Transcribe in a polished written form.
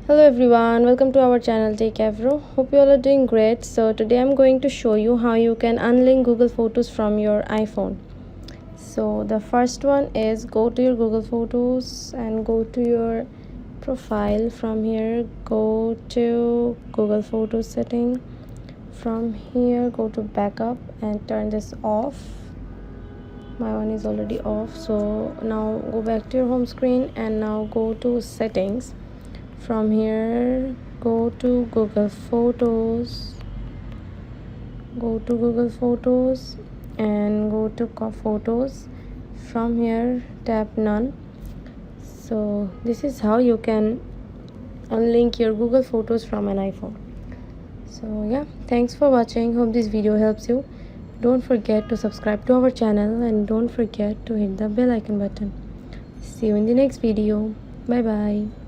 Hello everyone, welcome to our channel Techavro. Hope you all are doing great. So today I'm going to show you how you can unlink Google Photos from your iPhone. So the first one is go to your Google Photos and go to your profile. From here go to Google Photos setting. From here go to backup and turn this off. My one is already off, so now go back to your home screen and now go to settings. From here go to Google Photos, and go to photos. From here tap none. So this is how you can unlink your Google Photos from an iPhone. So yeah, thanks for watching. Hope this video helps you. Don't forget to subscribe to our channel and don't forget to hit the bell icon button. See you in the next video. Bye bye.